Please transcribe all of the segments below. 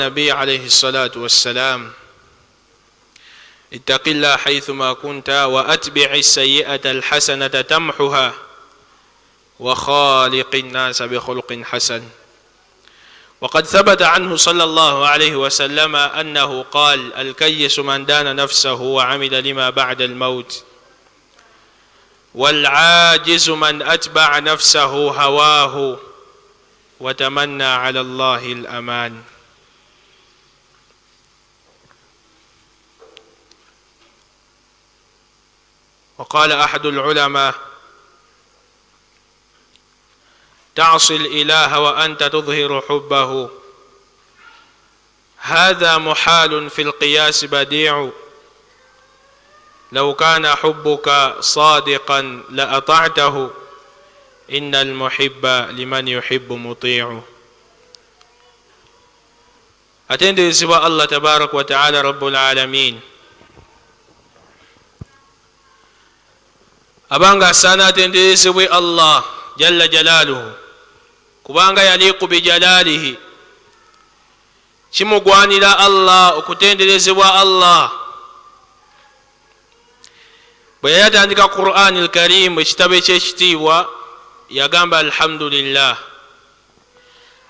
النبي عليه الصلاة والسلام اتق الله حيثما كنت وأتبع السيئة الحسنة تمحها وخالق الناس بخلق حسن. وقد ثبت عنه صلى الله عليه وسلم أنه قال: الكيس من دان نفسه وعمل لما بعد الموت، والعاجز من أتبع نفسه هواه وتمنى على الله الأمان. وقال أحد العلماء: تعصي الإله وأنت تظهر حبه، هذا محال في القياس بديع، لو كان حبك صادقا لأطعته، إن المحب لمن يحب مطيع. أتندي سوى الله تبارك وتعالى رب العالمين abanga sana atendezebwe Allah jalla jalaluhu kubanga yaliku bijalalihi, kimugwanira Allah okutenderezebwa Allah. bwe yatandika Qur'an al-Karim ekitabo ekyekitiibwa yagamba alhamdulillah,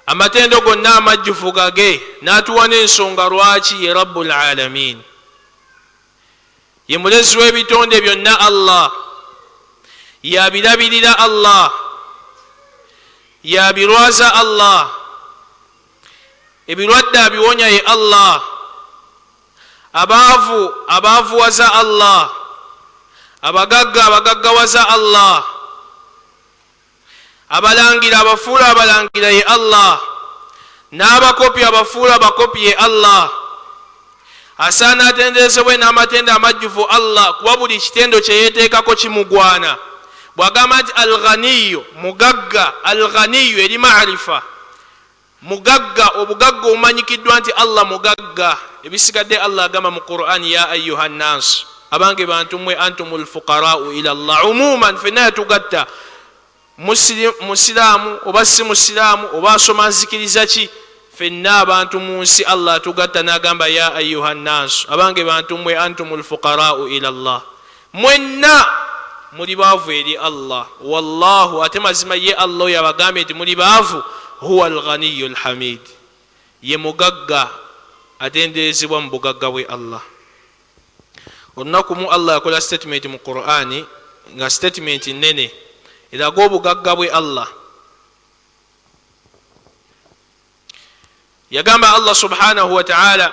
amatendo gonna amajjufu gage n'atuwa n'ensonga lwaki ye rabbul alamin, ye mulezi w'ebitonde byonna Allah, yabirabirira Allah, yabirwaza Allah, ebirwadde abiwonya ye Allah, abaavuwaza Allah, abagaggawaza Allah, abalangira abafuula abalangira ye Allah, n'abakopi abafuula abakopi ye Allah. Asaana atendezebwe n'amatendo amajjufu Allah, kuba buli kitendo kye yeeteekako kimugwana. bwagamba nti alghaniyu mugagga, alghaniyu eri maarifa, mugagga, obugagga obumanyikiddwa nti Allah mugagga. Ebisigadde Allah agamba mu Qur'an: ya ayyuha nnas, abange bantu mwe, antumul fuqara'u ila Allah. Umuman fenna yatugatta, musiraamu oba si musiraamu oba asoma nzikiriza ki, fenna abantu mu nsi Allah atugatta n'agamba ya ayyuha nnas, abange bantu mwe, antumul fuqara'u ila Allah, mwenna muli baavu eri Allah. Wallahu, ate mazima ye Allah yabagambe nti muli baavu, huwa alghaniyu alhamid, ye mugagga atenderezebwa mu bugagga bwe Allah. Olunaku mu Allah yakola statement mu Qur'ani, nga statement nene eraga obugagga bwe Allah. Yagamba Allah subhanahu wa ta'ala: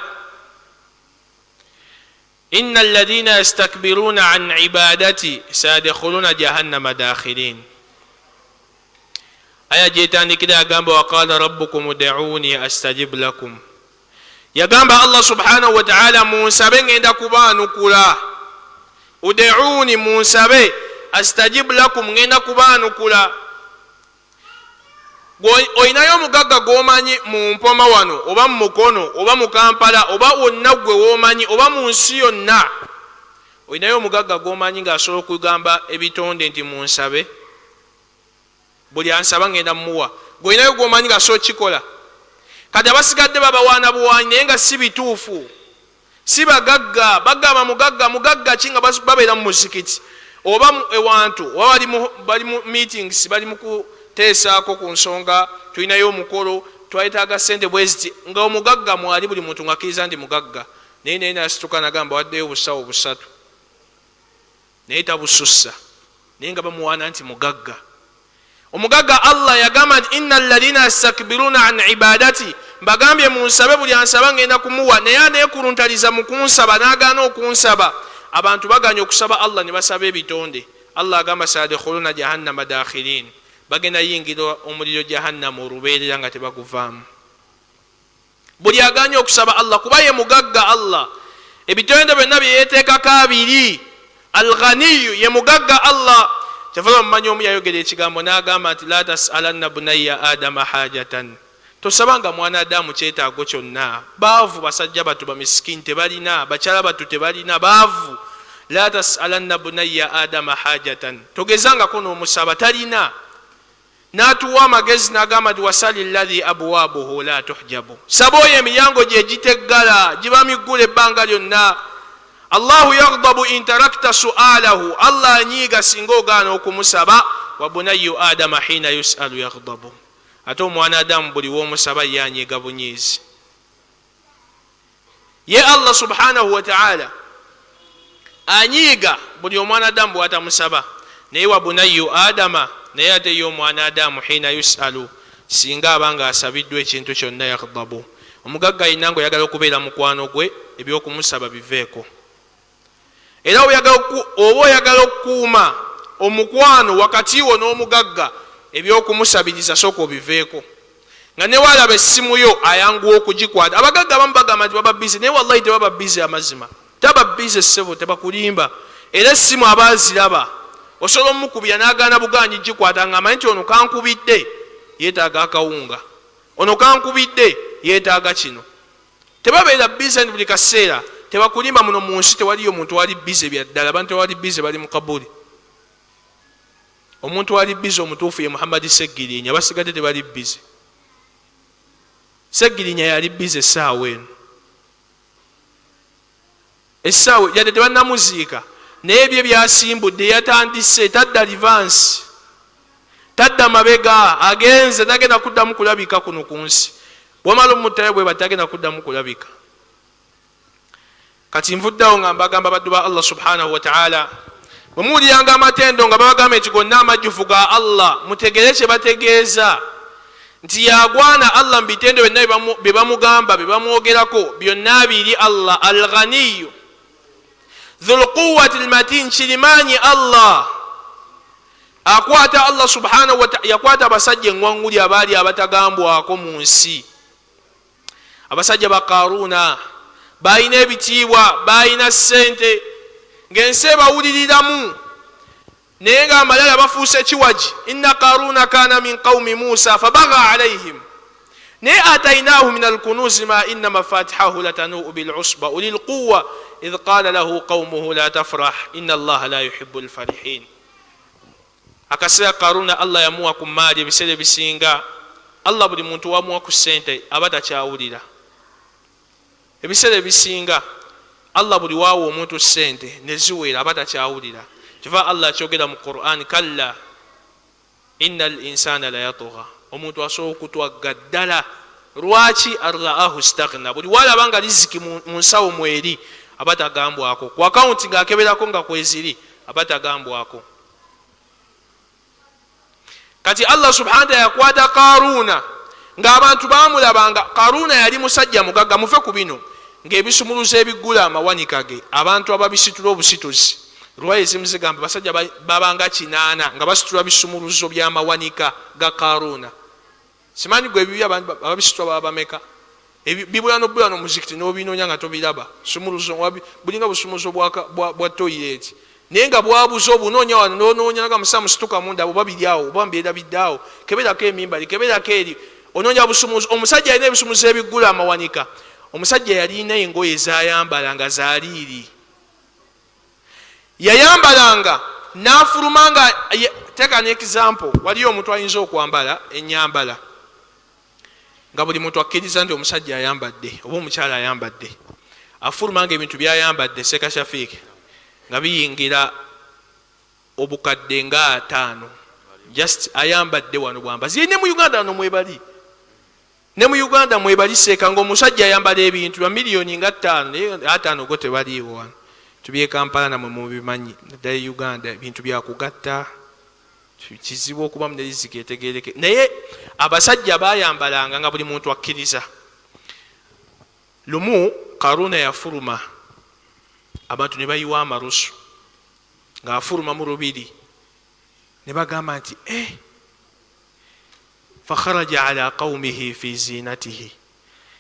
إن الذين يستكبرون عن عبادتي سيدخلون جهنم داخلين. aya gyetandikira yagamba: وقال ربكم ادعوني أستجب لكم. yagamba Allah subhanahu wa ta'ala: munsabe ngenda kubaanukula. ud'uni, munsabe, astajib lakum, ngenda kubaanukula. Oyinayo omugagga gwomanyi mu mpoma wano oba mu mukono oba mu Kampala oba wonna gwe womanyi oba mu nsi yonna, oyinayo omugagga gwomanyi ng'asobola okugamba ebitonde nti munsabe, buli ansaba ngenda mmuwa. Gwolinayo gwomanyi ng'asobola kikola. Kati abasigadde babawaana buwaanyi naye nga si bituufu, si bagagga. Bagamba mugagga ki nga babeera mu muzikiti oba ewantu oba bali mu meetings, bali mu teesaako ku nsonga, tulinayo omukolo, twayetaaga ssente bweziti, nga omugagga mwali buli muntu ng'akkiriza nti mugagga, naye nasituka nagamba waddeyo obusawo busatu, naye tabusussa, naye nga bamuwaana nti mugagga. Omugagga Allah yagamba nti inna alladhina yastakbiruna an ibadati, mbagambye munsabe, buli ansaba ngenda kumuwa, naye aneekuluntaliza mu kunsaba n'agaana okunsaba. Abantu baganya okusaba Allah ne basaba ebitonde. Allah agamba sayadkhuluna jahannama dakhilin, bagenda yingira omuliro jahannamu olubeerera nga tebaguvaamu. Buli aganya okusaba Allah kuba ye mugagga Allah, ebitonde byonna byeyeteekako abiri. Alghaniyu ye mugagga Allah. Kyava bamumanyi omu yayogera ekigambo n'agamba nti la tas'alanna bunayya adama hajatan, tosabanga mwana Adamu kyetaago kyonna. Baavu basajja batu bamisikini tebalina, bakyala batu tebalina, baavu. La tas'alanna bunayya adama hajatan, togezangako n'omusaba talina. n'atuwa amagezi n'agamba nti wasali alladhi abwabuhu la tuhjabu, saba oyo emiryango gye giteggala giba miggula ebbanga lyonna. Allahu yaghdabu in tarakta su'alahu, Allah anyiiga singa ogaana okumusaba. Wa bunayyu adama hina yus'alu yaghdabu, ate omwana adamu buli w'omusaba ye anyiiga bunyiizi. Ye Allah subhanahu wa ta'ala anyiiga buli omwana adamu bw'atamusaba, naye wa bunayyu adama, naye ate ye omwana adamu hina yus'alu, singa abanga asabiddwa ekintu kyonna yaghdabu. Omugagga yenna ng'oyagala okubeera mukwano gwe ebyokumusaba biveeko. Era oba oyagala okukuuma omukwano wakati wo n'omugagga, ebyokumusabiriza sooka obiveeko. Nga ne walaba essimu yo ayanguwa okugikwata. Abagagga abamu bagamba nti baba bize, naye wallahi tebaba bize amazima. Taba bize ssebo, tebakulimba. Era essimu abaaziraba osobola omukubira n'agaana buganyi gikwata ng'amanyi nti ono kankubidde yeetaaga akawunga, ono kankubidde yeetaaga kino. Tebabeera bize buli kaseera. Tebakulimba muno mu nsi tewaliyo muntu wali bize bya ddala. Abantu wali bize bali mu kabuli. Omuntu wali bize omutuufu ye Muhammad Seggirinya, basigadde tebali bize. Seggirinya yali bize essaawa eno, essaawa yadde tebannamuziika, naye ebyo byasimbudde yatandise, tadda livansi, tadda mabega, agenze tagenda kuddamu kulabika kuno ku nsi. Bwamala omutayo bwe batagenda kuddamu kulabika. Kati nvuddeawo nga mbagamba baddu ba Allah subhanahu wa ta'ala, bwe muwuliranga amatendo nga babagamba nti gonna amajjufu ga Allah, mutegere kye bategeeza nti yagwana Allah mu bitendo byonna bye bamugamba bye bamwogerako byonna biri Allah al-Ghaniyu dhul quwwati al-matin, kirimaanyi Allah. Akwata Allah subhanahu wa ta'ala, yakwata abasajja engwanguli abaali abatagambwako mu nsi. Abasajja ba Qaruna balina ebitiibwa, balina ssente, ng'ensi ebawuliriramu, naye nga amalala bafuuse kiwaji. Inna Qaruna kana min qawmi Musa fabagha alayhim, naye atainahu min alkunuzi ma inna mafatihahu latanuu bil'usba ulil quwwa idh qala lahu qawmuhu la tafrah inna Allaha la yuhibbu alfarihin. Akaseera Qaruna Allah yamuwa ku maali ebiseera ebisinga. Allah buli muntu wamuwa ku ssente aba takyawulira. Ebiseera ebisinga Allah buli waawo omuntu ssente ne ziwera aba takyawulira. Kiva Allah kyogera mu Qur'an, kalla innal insana la yatgha, omuntu asobola okutwagga ddala. Lwaki? arraahu staghna, buli walaba nga riziki mu nsawo mweri aba tagambwako, ku akawunti ng'akeberako nga kweziri aba tagambwako. Kati Allah subhanahu wa ta'ala yakwata Qaruna ng'abantu baamulabanga. Qaruna yali musajja mugagga, mufe ku bino, ng'ebisumuluzo ebiggula amawanika ge abantu ababisitula obusituzi. Lwayo ezimu zigamba basajja babanga 8 nga basitula bisumuluzo by'amawanika ga Qaruna. Simanyi gwe ebibi ababisitula baba bameka. Bibulano bulano muzikiti n'obinoonya nga tobiraba. Sumuluzo bulinga busumuluzo bwa toilet. Naye nga bwabuze obunoonya wano n'onoonya nga musa musituka munda abo babiryawo oba mbeera biddawo, keberako emimbali, keberako eri, onoonya busumuluzo. Omusajja yalina ebisumuluzo ebiggula amawanika. Omusajja yalina engoye zayambalanga zaliiri, yayambalanga n'afulumanga. Teeka ne example, waliyo omuntu ayinza okwambala ennyambala nga buli muntu akkiriza nti omusajja ayambadde oba omukyala ayambadde, afulumanga ebintu byayambadde sekashafiike nga biyingira obukadde nga 5, just ayambadde wano bwambazi. Ne mu Uganda no mwebali, ne mu Uganda mwebali seeka ng'omusajja ayambala ebintu bya miliyoni nga 5, naye 5 go tebaliiwo wano. Tubye Kampala namwe mubimanyi, naddala Uganda ebintu byakugatta kizibu okuba mu riziki etegereke. Naye abasajja bayambalanga nga buli muntu akkiriza. Lumu Qaruna yafuluma, abantu ne bayiwa amarusu ng'afuluma mu lubiri, ne bagamba nti fakharaja ala qawmihi fi zinatihi,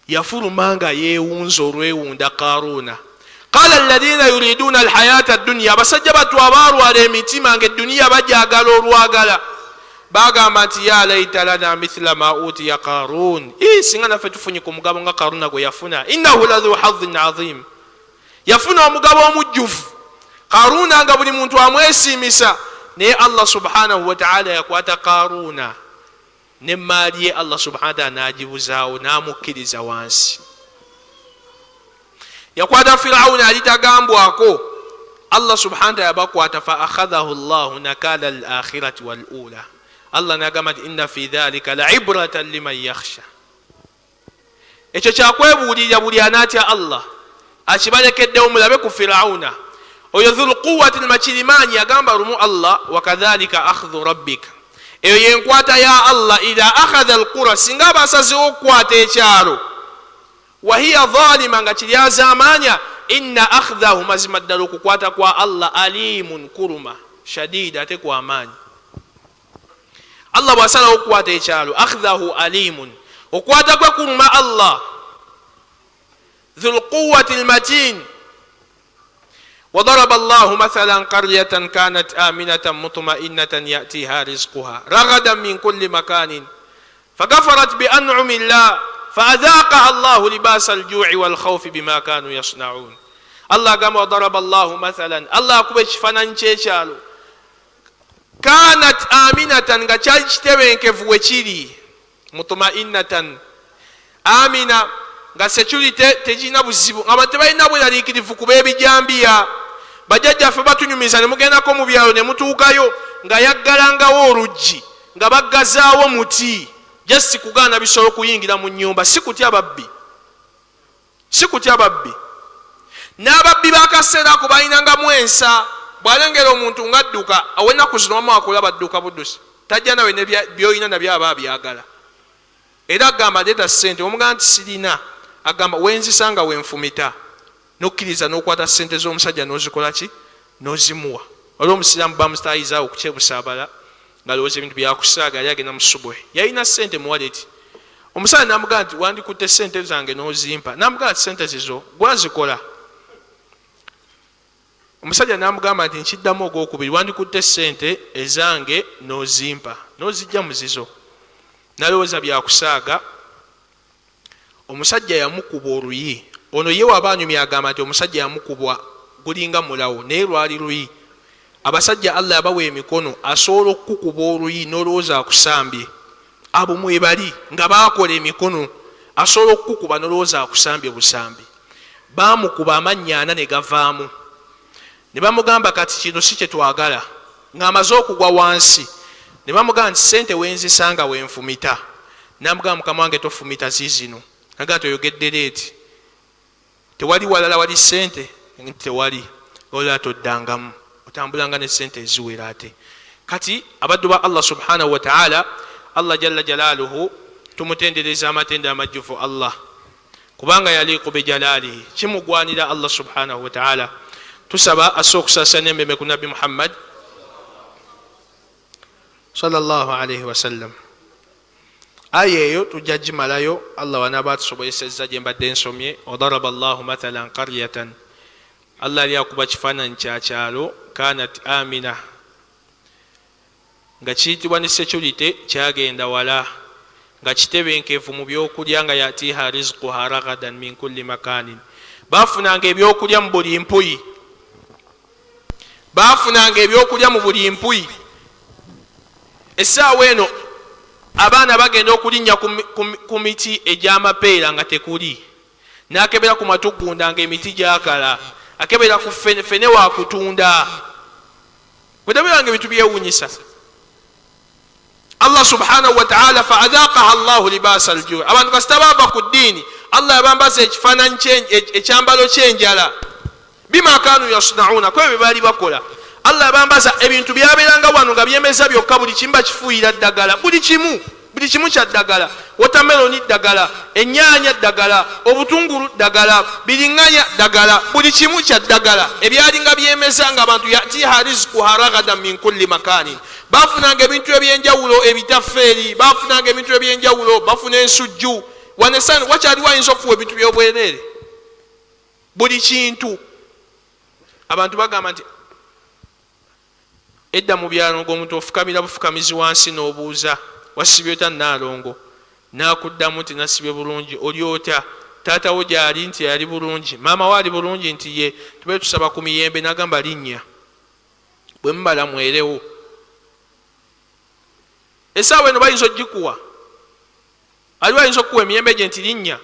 yafuluma nga yeewunza olwewunda Qaruna. Qala alladhina yuriduna alhayata ad-dunya, abasajja batu abalwala emitima ng'edduniya bajagala olwagala, bagamba nti ya laita lana mithla ma utiya Qarun, singa naffe tufunye ku mugabo nga Qaruna gwe yafuna. Innahu ladhu hadhin azim, yafuna omugabo omujjuvu. Qaruna nga buli muntu amwesimisa, naye Allah subhanahu wa ta'ala yakwata Qaruna ne maali ye Allah subhanahu wa ta'ala n'agibuzaawo n'amukkiriza wansi. Yakwata Firawuna alitagambwako, Allah subhanahu wa ta'ala yabakwata fa akhadhahu Allah nakala al-akhirati wal ula. Allah n'agamba nti inna fi dhalika la'ibratan liman yakhsha. Ekyo kyakwebuulirira buli anaatya Allah akibalekeddewo. Mulabe ku Firawuna oyo dhul quwwati al-makirimaanyi yagamba lumu Allah wa kadhalika akhdhu rabbika, eyo yenkwata ya Allah idha akhadha al-qura, singa abasazewo okukwata ekyalo, wa hiya dhalima nga kiri azaamaanya, inna akhdhahu, mazima ddala okukwata kwa Allah, alimun kuruma shadida, ate kwa amaanyi. Allah bw'asalawo okukwata ekyalo, akhdhahu alimun, okwata kwe kuruma Allah. dhul quwwati al-matin. وضرب الله مثلا قرية كانت آمنة مطمئنة يأتيها رزقها رغدا من كل مكان فكفرت بأنعم الله فأذاقها الله لباس الجوع والخوف بما كانوا يصنعون. الله قام وضرب الله مثلا، الله كبش فنانشيشالو، كانت آمنة غتشتبين كيف وشيري مطمئنة آمنة nga security tejina buzibu, abantu balina bweraliikirivu kuba ebijambiya. Bajjajjaffe batunyumiza ne mugendako mu byalo ne mutuukayo nga yaggalangawo oluggi nga baggazaawo muti just kugaana bisolo kuyingira mu nnyumba. Si kutya babbi, si kutya babbi. N'ababbi bakaseera ako balinangamu ensa. Bw'alengera omuntu ng'adduka aw'ennaku zino wamu akulaba adduka buddusi, tajja nawe by'olina nabyo aba abyagala. Era agamba leeta ssente, omugamba nti sirina, agamba wenzisanga wenfumita, nokkiriza n'okwata ssente z'omusajja n'ozikola ki, n'ozimuwa. Waliwo omusiraamu bamusitayizaawo okukyebusaabala ng'alowooza ebintu byakusaaga, yali agenda mu subuhi, yalina ssente mu waleti. Omusajja n'amugamba nti wandikutte ssente zange n'ozimpa. N'amugamba nti ssente zizo gwazikola. Omusajja n'amugamba nti nkiddamu ogwokubiri, wandikutte ssente ezange n'ozimpa, n'ozijja mu zizo. Nalowooza byakusaaga. Omusajja yamukuba oluyi. Ono ye w'abaanyumya agamba nti omusajja yamukubwa gulinga mulawo, naye lwali luyi. Abasajja Allah yabawa emikono, asobola okukukuba oluyi n'olowooza akusambye. Abo mwebali nga baakola emikono, asobola okukukuba n'olowooza akusambye busambi. Baamukuba amannya 4 ne gavaamu. Ne bamugamba kati kino si kye twagala, ng'amaze okugwa wansi. Ne bamugamba nti ssente wenzisanga wenfumita. N'amugamba mukama wange tofumita ziizino. Naga toyogedde leeti. Tewali walala wali ssente? Tewali. Olala toddangamu, otambulanga ne ssente eziwera ate. Kati abaddu ba Allah subhanahu wa ta'ala, Allah jalla jalaaluhu tumutendereza amatenda amajjufu Allah, kubanga yaliiku bijalaalihi, kimugwanira Allah subhanahu wa ta'ala. Tusaba asobola okusaasanya emmeeme ku Nabbi Muhammad sallallahu alayhi wa sallam. Aya eyo tujja gimalayo, Allah wanaaba atusobozesezza gye mbadde nsomye. Wadaraba Allahu mathalan qaryatan, Allah ali akuba kifaananyi kya kyalo, kanat amina, nga kiyitibwa ne security, kyagenda wala, nga kitebenkevu mu byokulya, nga yatiha rizquha ragadan min kulli makanin. Baafunanga ebyokulya mu buli mpuyi, baafunanga ebyokulya mu buli mpuyi. Essaawa eno abaana bagenda okulinnya ku miti egy'amapeera nga tekuli, n'akebera ku matugunda nga emiti gyakala, akebera ku fene wa kutunda. Bwedabiranga ebintu byewuunyisa. Allah subhanahu wa ta'ala fa adhaqaha Allahu libasa al-ju'. Abantu kasita bava ku ddiini, Allah yabambaza ekifaananyi ekyambalo ky'enjala, bima kanu yasnauna, kwe bye baali bakola. Allah yabambaza ebintu byabeeranga wano nga byemeza byokka, buli kimu bakifuuyira ddagala, buli kimu kya ddagala. Watermeloni ddagala, ennyaanya ddagala, obutungulu ddagala, biriŋŋanya ddagala, buli kimu kya ddagala. Ebyalinga byemeza nga abantu yatiha rizquha ragadan min kulli makanin. Baafunanga ebintu ebyenjawulo, ebitaffeeri, baafunanga ebintu ebyenjawulo, bafuna ensujju. Wanesani wakyaliwo ayinza okufuwa ebintu by'obwereere, buli kintu. Abantu bagamba nti edda mu byalo ng'omuntu ofukamira bufukamizi wansi n'obuuza wasibye ota Naalongo, n'akuddamu nti nasibye bulungi. Oli otya? Taatawo gy'ali nti yali bulungi, maama we ali bulungi, nti ye tube tusaba ku miyembe. N'agamba linnya, bwe mumala mwerewo. Essaawa eno bayinza ogikuwa aliwo ayinza okuwa emiyembe gye nti linnya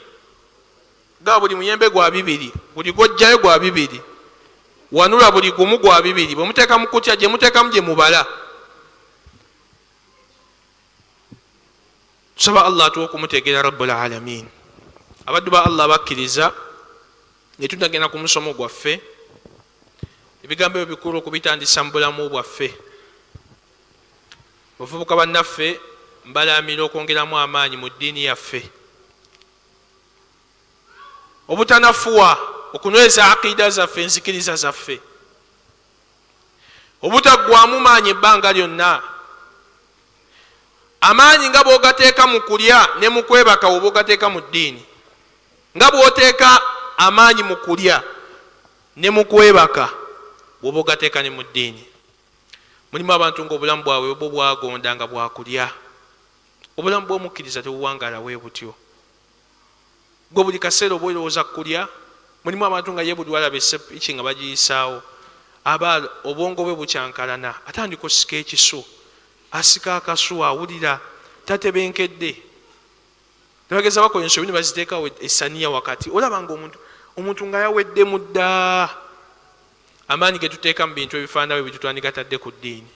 nga buli muyembe gwa 2 buli gojjayo gwa 2 wanula buli gumu gwa 2 bwe muteeka mu kutya gye muteekamu gye mubala. tusaba Allah atuwa okumutegeera rabbul alamin. abaddu ba Allah bakkiriza ne tunagenda ku musomo gwaffe ebigambo ebyo bikulu okubitandisa mu bulamu bwaffe. bavubuka bannaffe mbalamira okwongeramu amaanyi mu ddiini yaffe, obutanafuwa okunyweza aqida zaffe enzikiriza zaffe, obutaggwamu maanyi ebbanga lyonna. amaanyi nga bw'ogateeka mu kulya ne mu kwebaka oba ogateeka mu ddiini, nga bw'oteeka amaanyi mu kulya ne mu kwebaka bw'oba ogateeka ne mu ddiini. mulimu abantu ng'obulamu bwabwe bwo bwagonda nga bwakulya. obulamu bw'omukkiriza tebuwangala bwe butyo. gwe buli kaseera oba olowooza kulya. mulimu abantu nga ye buli walaba esepiki nga bagiyisaawo, aba obwongo bwe bukyankalana, atandika osika ekisu, asika akasu, awulira tatebenkedde. nebageza bakola ensobi ne baziteekawo esaniya wakati, olaba nga omuntu nga yaweddemu dda. amaanyi ge tuteeka mu bintu ebifaanawo ebyo twandikatadde ku ddiini.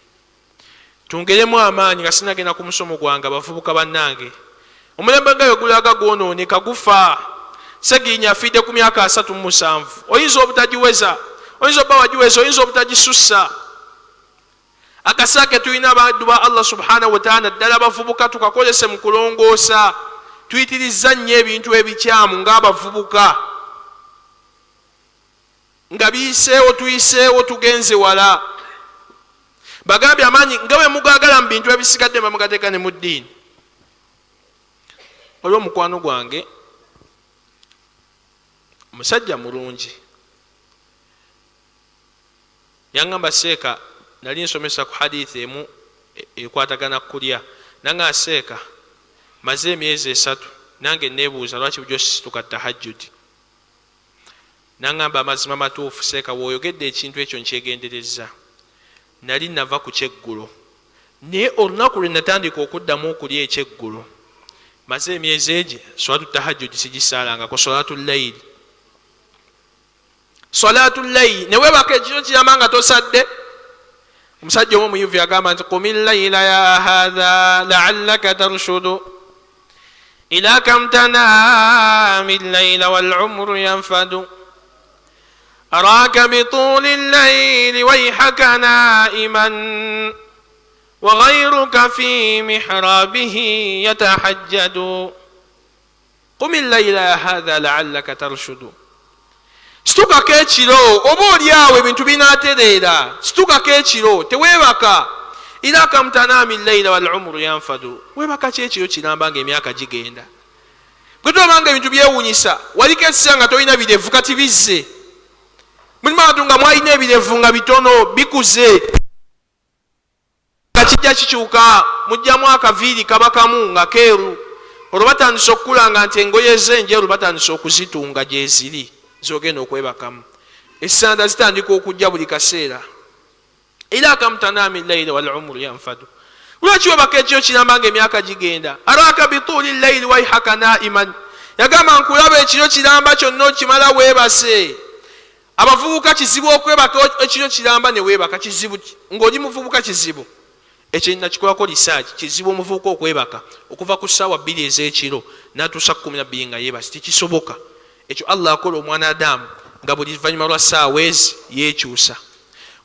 tungeremu amaanyi nga sinagenda ku musomo gwange abavubuka bannange. omulembe nga yogulaga gwonooneka gufa. seginya afidde ku myaka 37. oyinza obutagiweza, oyinza obba wagiweza, oyinza obutagisussa. akasaake tulina abaddu ba Allah subhanahu wa ta'ala ddala abavubuka tukakolese mu kulongoosa. tuyitiriza nnyo ebintu ebikyamu ng'abavubuka, nga biyiseewo tuyiseewo tugenze wala. bagambye amaanyi nga bwe mugagala mu bintu ebisigadde bamugateeka ne mu ddiini. olwo mukwano gwange omusajja mulungi yaŋŋamba, seeka nali nsomesa ku hadithi emu ekwatagana kulya, nanga seeka maze emyezi 3 nange nebuuza lwaki bujo situka tahajjudi. naŋŋamba amazima matuufu seeka wooyogedde ekintu ekyo nkyegendereza. nali nava ku kyeggulo, naye olunaku lwe natandika okuddamu okulya ekyeggulo maze emyezi egyo salatu tahajjudi sigisaalangako. salatu layli ne weebaka ekiro kiyamba nga tosadde. omusajja omu omuyuvu yagamba nti qumi layla ya hadha la'allaka tarshudu ila kam tanami layla wal umru yanfadu araka bituli layli wayhaka naiman wa ghayruka fi mihrabihi yatahajjadu. qumi layla ya hadha la'allaka tarshudu. situkako ekiro oba oli awo ebintu binaatereera. situkako ekiro teweebaka. ila kam tanami layla wal umru yanfadu. weebaka kyekiro kiramba nga emyaka gigenda. gwe tolabanga ebintu byewuunyisa. waliko essira nga tolina birevu kati bizze. mulimu abantu nga mwalina ebirevu nga bitono bikuze nga kijja kikyuka, mujjamu akaviiri kabakamu nga keeru. olwo batandisa okukulanga nti engoye z'enjeru batandisa okuzitunga gye ziri zogenda okwebakamu. essanda zitandika okujja buli kaseera. ila kam tanami layla wal umru yanfadu. lwaki webaka ekiro kiramba nga emyaka gigenda. araka bituli layli wayhaka naiman. yagamba nkulaba ekiro kiramba kyonna okimala weebase. abavubuka kizibu okwebaka ekiro kiramba ne weebaka. kizibu ng'oli muvubuka kizibu. ekyo nakikolako lisaaki. kizibu omuvubuka okwebaka okuva ku ssaawa 2 ez'ekiro n'atuusa 12 nga yeebase. tekisoboka. ekyo Allah akola omwana Adamu nga buli luvannyuma lwa ssaawa ezi yeekyusa.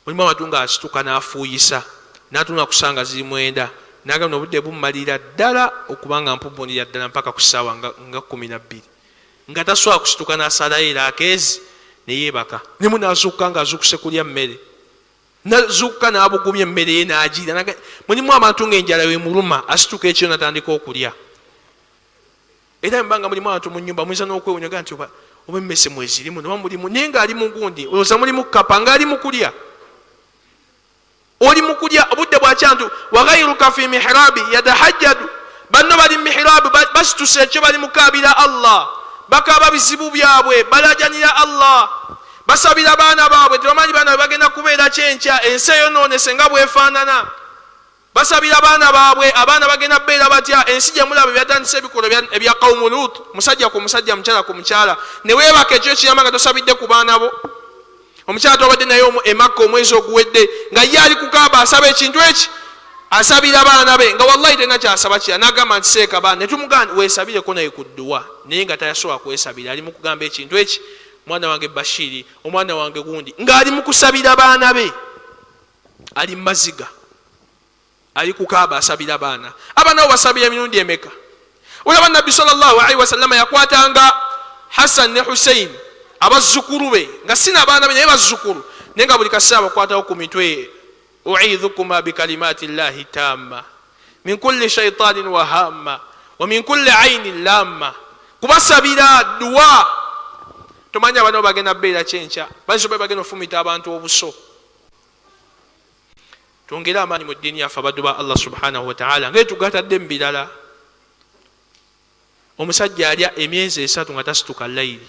mulimu abantu nga asituka n'afuuyisa n'atuna kusanga ziri 9 n'agamba obudde bummalira ddala okubanga mpubbunira ddala mpaka ku ssaawa nga 12 nga tasobola kusituka n'asalayo era akeezi ne yeebaka. nemu n'azuukuka nga azuukuse kulya mmere, n'azuukuka n'abugumya emmere ye n'agiira. mulimu abantu ng'enjala wemuluma asituka ekiro natandika okulya. era mbanga mulimu abantu mu nnyumba muyinza n'okwewunyaga nti oba emmese mwezirimu noba mulimu, naye ng'ali mu gundi olowooza mulimu kapa ng'ali mu kulya. oli mu kulya obudde bwakyantu. wa ghayruka fi mihrabi yatahajjadu. banno bali mu mihrabi basituse ekyo bali mukaabira Allah, bakaaba bizibu byabwe, balajanira Allah, basabira baana baabwe. tebamanyi baana bagenda kubeera kyenkya, ensi eyonoonese nga bwefaanana. basabira abaana baabwe. Abaana bagenda beera batya? Ensi gye mulaba byatandise ebikolo ebya qaumu Lut, musajja ku musajja, mukyala ku mukyala. Ne weebaka ekyo kiyamba nga tosabidde ku baana bo. Omukyala tobadde naye emakka omwezi oguwedde nga ye ali kukaaba asaba ekintu eki, asabira abaana be nga wallahi tena kyasaba kya. Nagamba nti seeka baana, netumugamba weesabireko naye ku dduwa, naye nga tayasobola kwesabira. Ali mu kugamba ekintu eki, mwana wange Bashiri, omwana wange gundi, ng'ali mu kusabira baana be, ali mu maziga, ali kukaaba asabira baana. Abaana bo basabira emirundi emeka? Olaba Nabbi sallallahu alaihi wasallam yakwatanga Hassan ne Hussein, abazzukulu be, nga sina abaana be naye bazzukulu, naye nga buli kaseera bakwatawo ku mitwe. U'idhukuma bikalimati llahi tamma min kulli shaitanin wa hamma wa min kulli ainin lamma. Kubasabira dua. Tomanya abaana bo bagenda beera kyenkya, bazisobe bagenda ofumita abantu obuso. Twongere amaanyi mu ddiini yaffe abaddu ba Allah subhanahu wa ta'ala, ngaye tugatadde mu birala. Omusajja alya emyezi 3 nga tasituka layiri.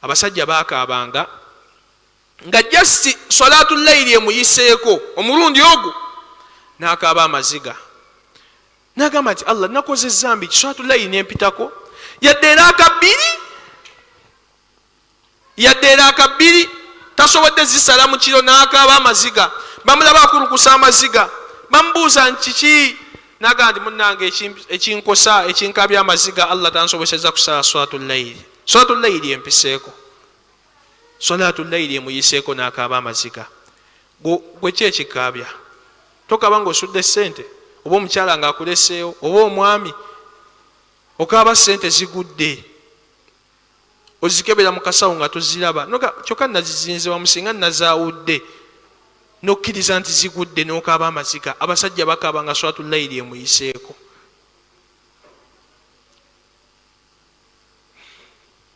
Abasajja baakaabanga nga just salatu layiri emuyiseeko omulundi ogwo, n'akaaba amaziga. N'agamba nti Allah, nakoze zambi ki, salatu layiri nempitako yadde era akabbiri tasobodde zisala mu kiro, n'akaaba amaziga. Bamulaba akulukusa amaziga, bamubuuza nti kiki? N'agamba nti munnange ekinkosa ekinkabya amaziga, Allah tansoboseza kusala salatu layiri. Salatu layiri empiseeko, salatu layiri emuyiseeko n'akaaba amaziga. Gwe ki ekikaabya? Tokaba ng'osudde sente, oba omukyala ng'akuleseewo, oba omwami okaaba sente zigudde, ozikebera mu kasawo nga toziraba, kyokka nazizinze wamusinga nazaawudde, nokkiriza nti zigudde n'okaaba amaziga. Abasajja bakaaba nga salatu layiri emuyiseeko.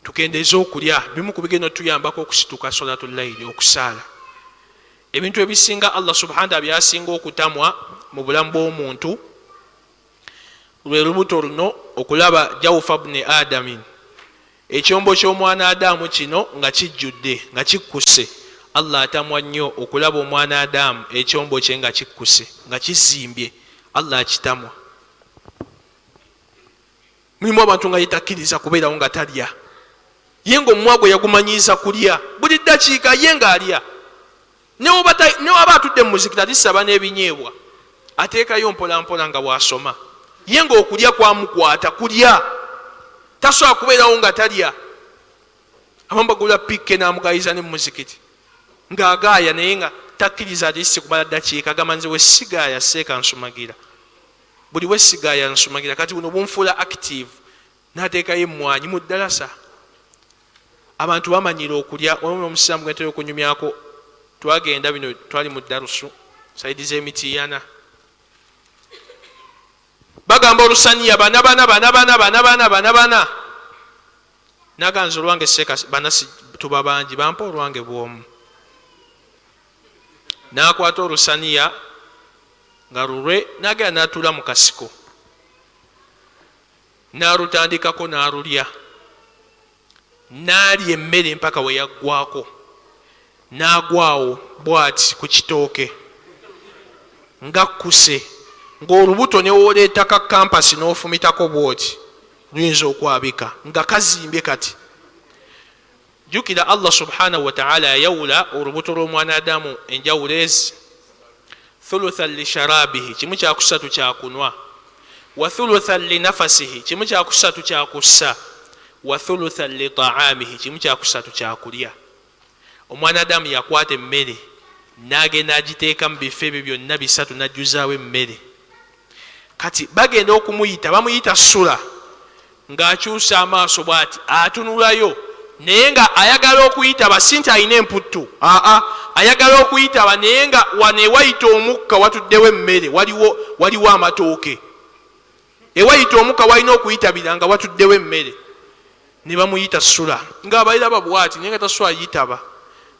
Tukendeeza okulya, bimu ku bigenda tuyambako okusituka salatu layiri, okusaala. Ebintu ebisinga Allah subhanahu wa ta'ala byasinga okutamwa mu bulamu bw'omuntu lwe lubuto luno, okulaba Jawfa ibn Adamin, ekyombo ky'omwana Adamu kino nga kijjudde, nga kikkuse. Allah atamwa nnyo okulaba omwana Adamu ekyombo kye nga kikkuse, nga kizimbye. Allah akitamwa. Mulimu abantu nga yetakkiriza kubeerawo nga talya, ye ng'omumwa gwe yagumanyiiza kulya buli ddakiika, ye ng'alya. Newaba atudde mu muzikiti atisaba n'ebinyeebwa, ateekayo mpolampola nga bw'asoma, ye ng'okulya kwamukwata kulya, tasobola kubeerawo nga talya. Abamu bagula pikke n'amugayiza ne mu muzikiti ng'agaaya, naye nga takkiriza atisi kubala ddakiika, agamba nze we sigaaya seeka nsumagira, buli we sigaaya nsumagira. Kati buno bunfuula active, n'ateekayo emmwanyi mu ddalasa. Abantu bamanyira okulya. Omu omusiraamu gwe ntera okunyumyako, twagenda bino, twali mu darusu saidi z'Emityana, bagamba olusaniya bana. Naganza olwange seeka bana tuba bangi, bampa olwange bw'omu. N'akwata olusaniya nga lulwe, n'agenda n'atuula mu kasiko, n'alutandikako n'alulya, n'alya emmere mpaka we yaggwako, n'agwawo bw'ati ku kitooke nga kkuse, ng'olubuto ne wooleetaka kampasi n'ofumitako bw'oti, luyinza okwabika nga kazimbye. Kati jjukira Allah subhanahu wa ta'ala yayawula olubuto lw'omwana Adamu enjawulo ezi: thuluthan li sharabihi, kimu kyakusatu kyakunwa, wa thuluthan li nafasihi, kimu kyakusatu kyakussa, wa thuluthan li ta'amihi, kimu kyakusatu kyakulya. Omwana Adamu yakwata emmere n'agenda agiteeka mu bifo ebyo byonna bisatu, n'ajjuzaawo emmere. Kati bagenda okumuyita, bamuyita Sula, ng'akyusa amaaso bw'ati, atunulayo, naye nga ayagala okuyitaba, si nti alina emputtu, ayagala okuyitaba, naye nga wano ewayita omukka watuddewo emmere, waliwo amatooke. Ewayita omukka walina okuyitabira nga watuddewo emmere. Ne bamuyita Sula, ng'abaliraba bw'ati, naye nga tasobola yitaba.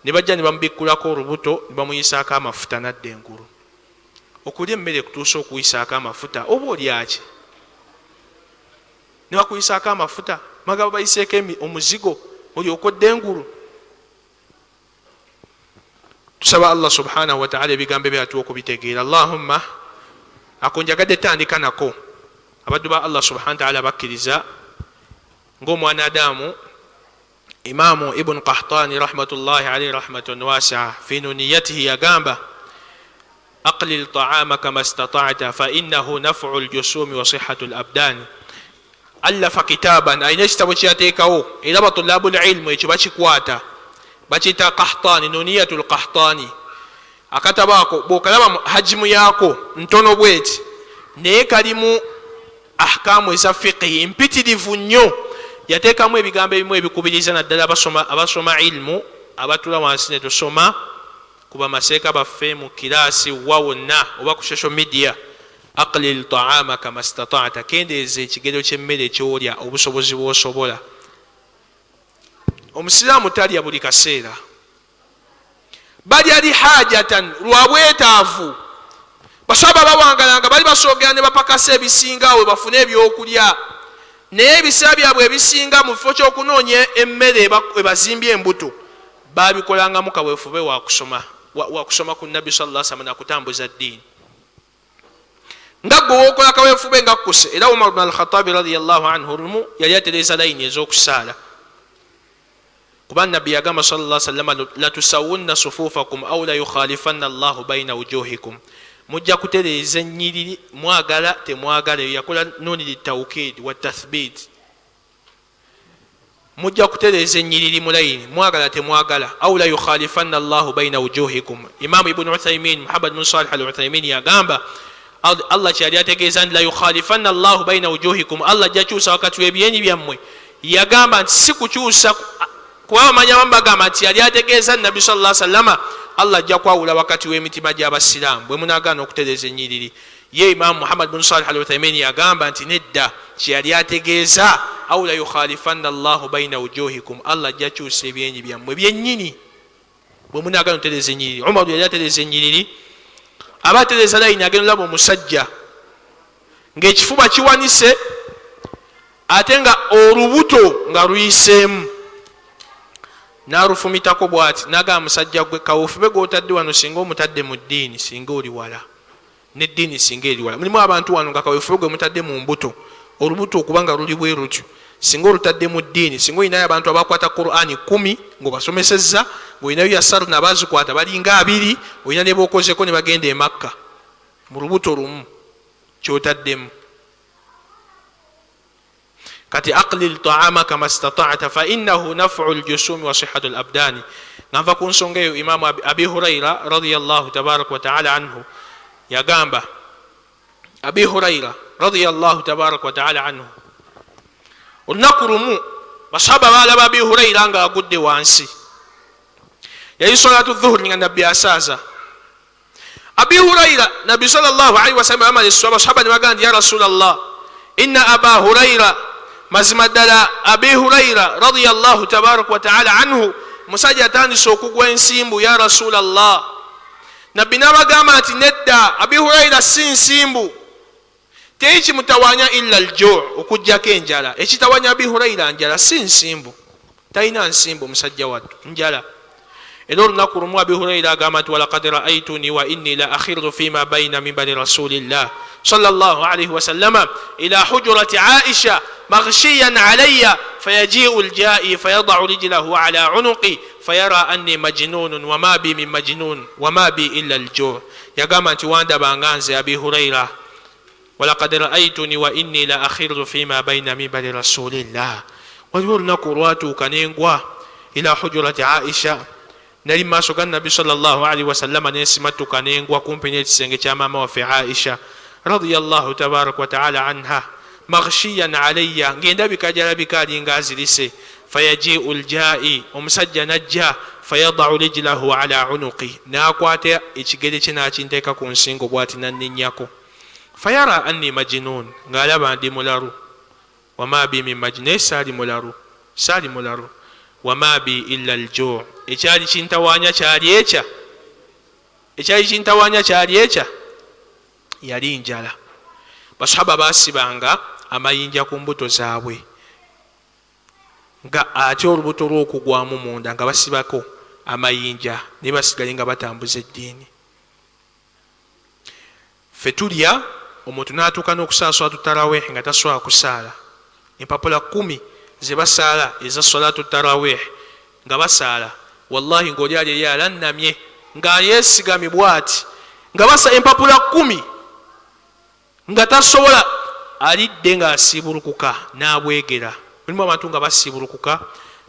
Ne bajja ne bamubikkulako olubuto, ne bamuyisaako amafuta, n'adda engulu. Okulya emmere kutuusa okuyisaako amafuta, oba olyaki? Ne bakuyisaako amafuta, magaba bayiseeko omuzigo, olyoka odda engulu. Tusaba Allah subhanahu wa ta'ala ebigambo byatuwa okubitegeera. Allahumma ako njagadde tandika nako abaddu ba Allah subhanahu wa ta'ala bakkiriza ng'omwana Adamu. Imamu Ibn Qahtani rahmatullahi alayhi rahmatun wasi'a fi nuniyatihi yagamba aqlil ta'amaka mastata'ta fa innahu naf'u al-jusumi wa sihhatu al-abdan. Allafa kitaban ayina ekitabo kyateekawo era batulabu ilmu ekyo bakikwata bakiyita Qahtani, nuniyatul Qahtani. Akatabo ako bw'okalaba hajimu yaako ntono bweti naye kalimu ahkamu eza fiqhi mpitirivu nnyo. Yateekamu ebigambo ebimu ebikubiriza naddala abasoma ilmu abatula wansi ne tusoma kuba maseeka baffe mu kiraasi wa wonna oba ku social media. Aqlil ta'amaka mastata'ta, kendeeza ekigero ky'emmere ekyolya obusobozi bw'osobola. Omusiraamu talya buli kaseera, balya li hajatan lwa bwetaavu. Basaba bawangalanga bali basoogera ne bapakasa ebisingawe bafune ebyokulya, naye ebiseera byabwe ebisinga mu kifo ky'okunoonya emmere ebazimbye embuto babikolangamu kaweefube wakusoma ku Nabbi sallallahu alaihi wasallam nakutambuza ddiini. Nga gwe wookola kaweefube nga kkuse. Era Umar ibn al-Khattab radiyallahu anhu lumu yali atereeza layini ez'okusaala, kuba Nabbi yagamba sallallahu alaihi wasallam latusawunna sufufakum aw la yukhalifanna Allahu bayna wujuhikum, mujja kutereeza ennyiriri mwagala temwagala. Yakola nuni litawkid wa tathbit, mujja kutereeza ennyiriri mu layini mwagala temwagala. aw la yukhalifanna Allahu bayna wujuhikum. Imam Ibn Uthaymin, Muhammad bin Salih al-Uthaymin yagamba Allah kyali ategeeza nti la yukhalifanna Allahu bayna wujuhikum, Allah ajja kyusa wakati w'ebyenyi byammwe. Yagamba nti si kukyusa kuba bamanya bamu bagamba nti yali ategeeza Nabbi sallallahu alaihi wasallam Allah ajja kwawula wakati w'emitima gy'abasiraamu bwe munaagaana okutereeza ennyiriri. Ye Imam Muhammad bin Salih al-Uthaymin yagamba nti nedda, kyeyali ategeeza aw la yukhalifanna Allahu bayna wujuhikum, Allah ajja kyusa ebyenyi byammwe byennyini bwe munaagaana okutereeza ennyiriri. Umar yali atereeza ennyiriri, aba atereeza layini agenda olaba omusajja ng'ekifuba kiwanise ate nga olubuto nga luyiseemu, n'alufumitako bw'ati n'agamba musajja gwe kawuufube gw'otadde wano singa omutadde mu ddiini singa oli wala, n'eddiini singa eri wala. Mulimu abantu wano nga kawuufube gwe mutadde mu mbuto, olubuto okuba nga luli bwe lutyo singa olutadde mu ddiini, singa olinayo abantu abakwata Qur'ani 10 ng'obasomesezza, ng'olinayo yasaru n'abazikwata balinga 2, olina ne b'okozeko ne bagenda e Makka mu lubuto lumu kyotaddemu. Kati aqlil ta'amaka mastata'ta fa innahu naf'u al-jusumi wa sihhatu al-abdani. Nava ku nsonga eyo Imam Abi Hurayra radiyallahu tabaraka wa ta'ala anhu yagamba, Abi Hurayra radiyallahu tabaraka wa ta'ala anhu, olunaku lumu basahaba balaba Abi Hurayra nga agudde wansi, yali salatu dhuhuri nga Nabbi asaaza. Abi Hurayra Nabbi sallallahu alaihi wasallam amala eswaba, basahaba ne bagamba ya Rasulallah inna Aba Hurayra, mazima ddala Abi Hurayra radiyallahu tabaraka wa ta'ala anhu musajja atandise okugwa ensimbu ya Rasulallah. Nabbi n'abagamba nti nedda, Abi Hurayra si nsimbu, teri kimutawanya illa al-ju', okujjako enjala. Ekitawanya Abi Hurayra njala, si nsimbu, talina nsimbu musajja wattu, njala. Era olunaku lumu Abi Hurayra agamba nti walaqad ra'aytuni wa inni la akhiru fima bayna minbari rasulillah sallallahu alayhi wa sallama ila hujrati Aisha maghshiyan alayya fayaji'u al-ja'i fayada'u rijlahu ala 'unuqi fayara anni majnunun wa ma bi min majnun wa ma bi illa al-ju'. Yagamba nti wandaba nganze Abi Hurayra, walaqad ra'aytuni wa inni la akhiru fima bayna minbari rasulillah. Waliwo olunaku lwatuuka nengwa ila hujrati Aisha, nali maaso ga Nabbi sallallahu alaihi wasallam nensimatuka nengwa kumpi n'ekisenge kya maama waffe Aisha radiyallahu tabaraka wa ta'ala anha, maghshiyan alayya, ng'endabika gyalabika alinga azirise. Fayaji'u al-ja'i, omusajja najja, fayada'u rijlahu ala 'unuqi, n'akwata ekigere kye n'akinteeka ku nsingo bw'ati nanninnyako. Fayara anni majnun, ng'alaba ndi mularu. Wama bi min majnun, saali mularu. Wama bi illa al-ju', ekyali kintawanya kyali ekya, yali njala. Basahaba basibanga amayinja ku mbuto zaabwe, nga ate olubuto lw'okugwamu munda nga basibako amayinja ne basigale nga batambuza eddiini. Ffe tulya omuntu n'atuuka n'okusaala salatu tarawih nga tasobola kusaala empapula 10 ze basaala eza salatu tarawih nga basaala wallahi ng'oli ali eri alannamye nga yeesigamye bw'ati nga basa empapula 10 nga tasobola alidde ng'asiibulukuka n'abwegera. mulimu abantu nga basiibulukuka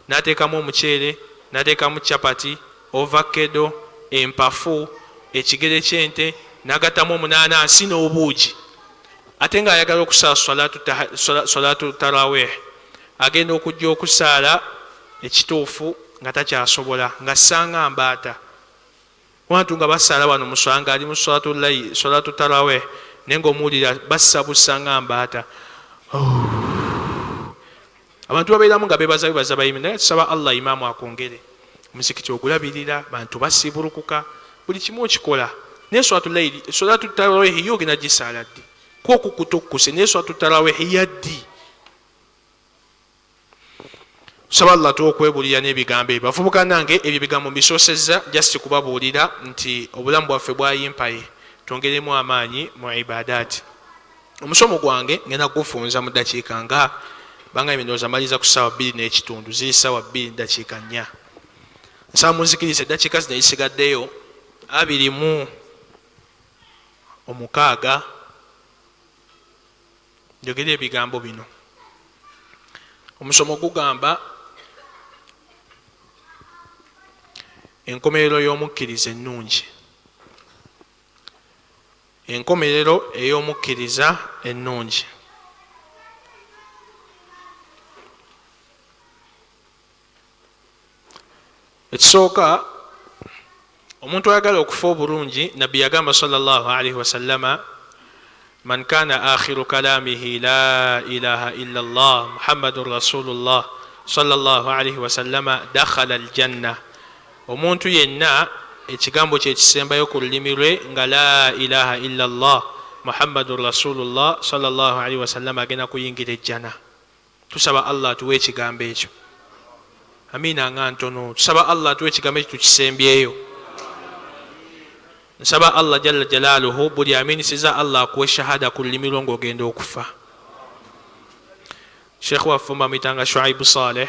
n'ateekamu omuceere n'ateekamu capati ovakedo empafu ekigere ky'ente n'agattamu omunaanansi n'obuugi ate ng'ayagala okusaala salatu tarawih agenda okujja okusaala ekituufu nga takyasobola nga ssanga mbaata. Abantu nga basaala wano muswala ng'ali mu salatu tarawih naye ng'omuwulira bassa bussanga mbaata. Abantu babeeramu nga bebaza bayimi naye tusaba Allah imaamu akwongere omuzikiti ogulabirira bantu basiibulukuka buli kimu okikola naye salatu tarawih yo ogenda gisaala ddi kwokukutukkuse naye salatu tarawih yaddi. Tusaba Allah tuokwebulira n'ebigambo ebyo. Bavubuka nange ebyo bigambo mbisoosezza just kubabuulira nti obulamu bwaffe bwayimpaye twongeremu amaanyi mu ibadaati. Omusomo gwange ngenda kufunza mu ddakiika nga banga ndowooza maliza ku ssaawa 2:30 ziri ssaawa 2:4. Nsaba munzikirize eddakiika zino ezisigaddeyo 26 njogera ebigambo bino. Omusomo gugamba enkomerero y'omukkiriza ennungi. Enkomerero ey'omukkiriza ennungi. Ekisooka omuntu ayagala okufa obulungi nabbi yagamba sallallahu alaihi wasallama man kana akhiru kalamihi la ilaha illa Allah muhammadun rasulullah sallallahu alaihi wasallama dakhala aljanna. Omuntu yenna ekigambo kye kisembayo ku lulimi lwe nga la ilaha illa Allah muhammadun rasulullah sallallahu alaihi wasallama agenda kuyingira ejjana. Tusaba Allah tuwe ekigambo ekyo. Amina nga ntono. Tusaba Allah tuwe ekigambo ekyo tukisembyeyo. Nsaba Allah jalla jalaluhu buli aminisiza Allah akuwe shahada ku lulimi lwo ng'ogenda okufa. Sheikh waffe bamitanga Shuaibu Saleh